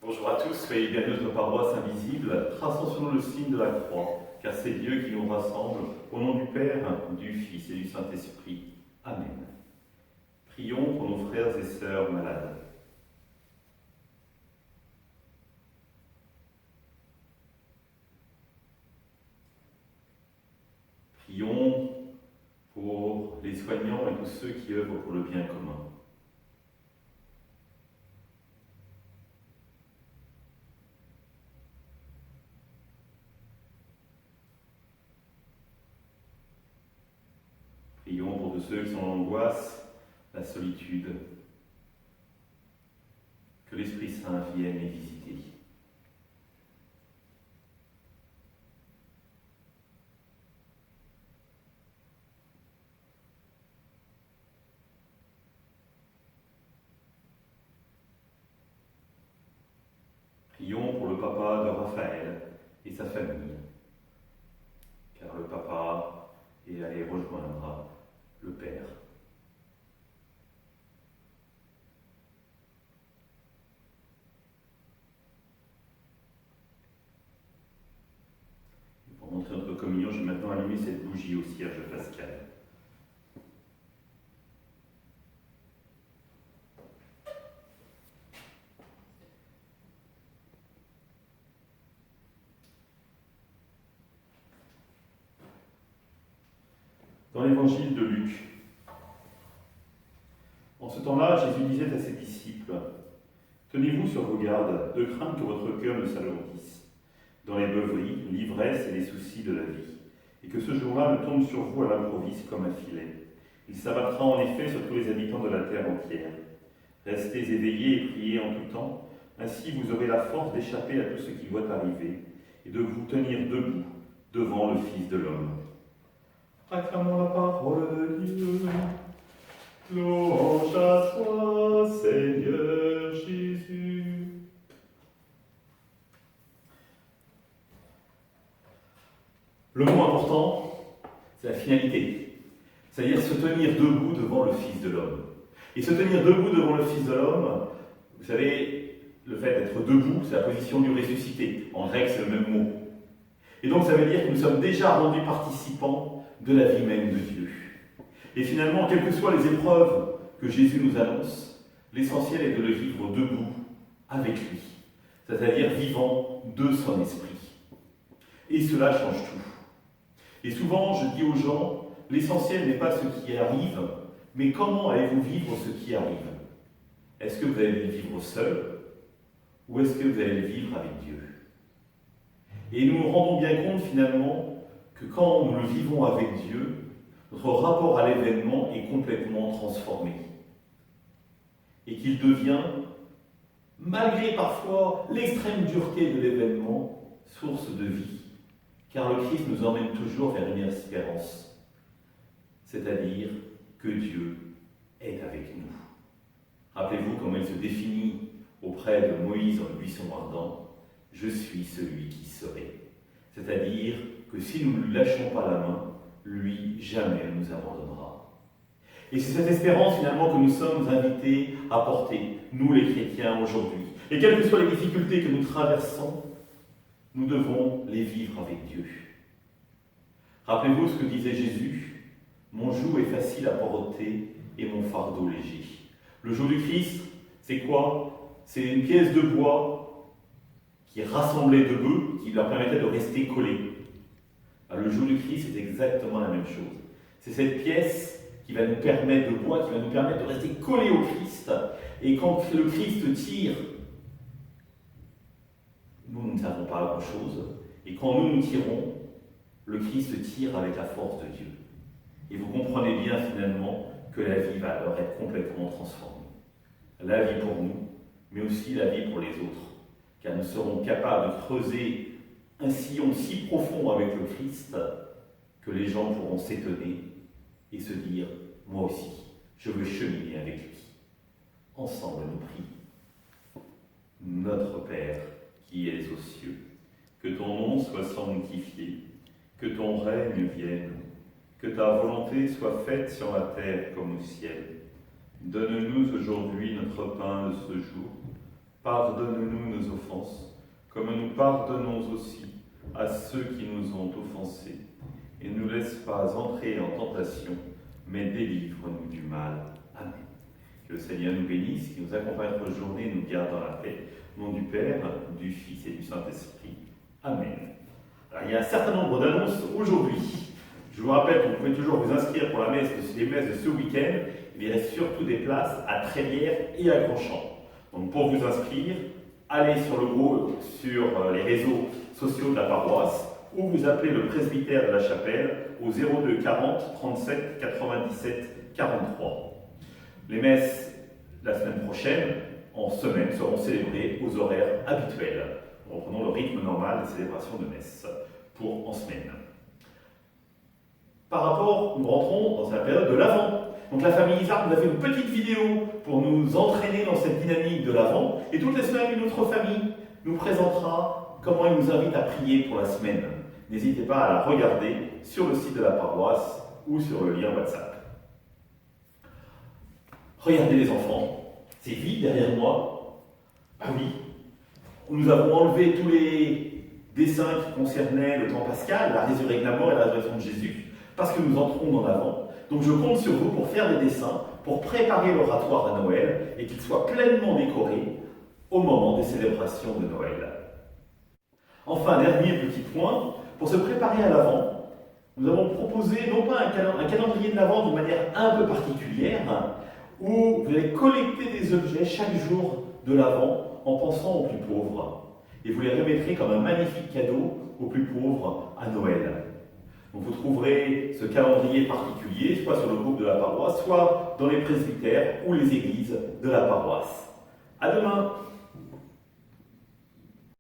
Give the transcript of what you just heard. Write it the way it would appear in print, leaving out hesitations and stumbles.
Bonjour à tous, soyez bienvenus à notre paroisse invisible. Traçons sur nous le signe de la croix, car c'est Dieu qui nous rassemble. Au nom du Père, du Fils et du Saint-Esprit. Amen. Prions pour nos frères et sœurs malades. Prions pour les soignants et tous ceux qui œuvrent pour le bien commun. Prions pour tous ceux qui sont en angoisse, la solitude. Que l'Esprit Saint vienne les visiter. Prions pour le papa de Raphaël et sa famille, car le papa est allé rejoindre le Père. Pour montrer notre communion, je vais maintenant allumer cette bougie au cierge pascal. Dans l'évangile de Luc, en ce temps-là, Jésus disait à ses disciples : « Tenez-vous sur vos gardes, de crainte que votre cœur ne s'alourdisse dans les beuveries, l'ivresse et les soucis de la vie, et que ce jour-là ne tombe sur vous à l'improviste comme un filet. Il s'abattra en effet sur tous les habitants de la terre entière. Restez éveillés et priez en tout temps, ainsi vous aurez la force d'échapper à tout ce qui doit arriver, et de vous tenir debout devant le Fils de l'homme. » Acclamons la parole de Dieu. Louange à toi, Seigneur Jésus. Le mot important, c'est la finalité. C'est-à-dire se tenir debout devant le Fils de l'homme. Et se tenir debout devant le Fils de l'homme, vous savez, le fait d'être debout, c'est la position du ressuscité. En grec, c'est le même mot. Et donc ça veut dire que nous sommes déjà rendus participants de la vie même de Dieu. Et finalement, quelles que soient les épreuves que Jésus nous annonce, l'essentiel est de le vivre debout avec lui, c'est-à-dire vivant de son esprit. Et cela change tout. Et souvent, je dis aux gens, l'essentiel n'est pas ce qui arrive, mais comment allez-vous vivre ce qui arrive ? Est-ce que vous allez le vivre seul, ou est-ce que vous allez le vivre avec Dieu ? Et nous nous rendons bien compte finalement que quand nous le vivons avec Dieu, notre rapport à l'événement est complètement transformé. Et qu'il devient, malgré parfois l'extrême dureté de l'événement, source de vie. Car le Christ nous emmène toujours vers une espérance. C'est-à-dire que Dieu est avec nous. Rappelez-vous comment il se définit auprès de Moïse dans le buisson ardent. « Je suis celui qui serai ». C'est-à-dire que si nous ne lui lâchons pas la main, lui jamais ne nous abandonnera. Et c'est cette espérance finalement que nous sommes invités à porter, nous les chrétiens aujourd'hui. Et quelles que soient les difficultés que nous traversons, nous devons les vivre avec Dieu. Rappelez-vous ce que disait Jésus : « Mon joug est facile à porter et mon fardeau léger. » Le joug du Christ, c'est quoi ? C'est une pièce de bois qui rassemblait deux bœufs, qui leur permettait de rester collés. Le joug du Christ, c'est exactement la même chose. C'est cette pièce qui va nous permettre de bois, qui va nous permettre de rester collés au Christ. Et quand le Christ tire, nous ne savons pas grand-chose. Et quand nous tirons, le Christ tire avec la force de Dieu. Et vous comprenez bien finalement que la vie va alors être complètement transformée. La vie pour nous, mais aussi la vie pour les autres. Car nous serons capables de creuser un sillon si profond avec le Christ que les gens pourront s'étonner et se dire « Moi aussi, je veux cheminer avec lui ». Ensemble, nous prions. Notre Père, qui es aux cieux, que ton nom soit sanctifié, que ton règne vienne, que ta volonté soit faite sur la terre comme au ciel. Donne-nous aujourd'hui notre pain de ce jour. Pardonne-nous nos offenses, comme nous pardonnons aussi à ceux qui nous ont offensés. Et ne nous laisse pas entrer en tentation, mais délivre-nous du mal. Amen. Que le Seigneur nous bénisse, qu'il nous accompagne notre journée et nous garde dans la paix. Au nom du Père, du Fils et du Saint-Esprit. Amen. Alors, il y a un certain nombre d'annonces aujourd'hui. Je vous rappelle que vous pouvez toujours vous inscrire pour les messes de ce week-end. Il reste surtout des places à Trélières et à Grandchamp. Donc pour vous inscrire, allez sur le groupe, sur les réseaux sociaux de la paroisse, ou vous appelez le presbytère de la chapelle au 02 40 37 97 43. Les messes la semaine prochaine, en semaine, seront célébrées aux horaires habituels. Reprenons le rythme normal des célébrations de messe pour en semaine. Par rapport, nous rentrons dans la période de l'Avent. Donc la famille Isard nous a fait une petite vidéo pour nous entraîner dans cette dynamique de l'Avent. Et toutes les semaines, une autre famille nous présentera comment il nous invite à prier pour la semaine. N'hésitez pas à la regarder sur le site de la paroisse ou sur le lien WhatsApp. Regardez les enfants, c'est vide derrière moi. Ah oui, nous avons enlevé tous les dessins qui concernaient le temps pascal, la résurrection, la mort et la résurrection de Jésus, parce que nous entrons dans l'Avent. Donc je compte sur vous pour faire des dessins, pour préparer l'oratoire à Noël et qu'il soit pleinement décoré au moment des célébrations de Noël. Enfin, dernier petit point, pour se préparer à l'Avent, nous avons proposé non pas un calendrier de l'Avent d'une manière un peu particulière, où vous allez collecter des objets chaque jour de l'Avent en pensant aux plus pauvres. Et vous les remettrez comme un magnifique cadeau aux plus pauvres à Noël. Donc vous trouverez ce calendrier particulier, soit sur le groupe de la paroisse, soit dans les presbytères ou les églises de la paroisse. À demain!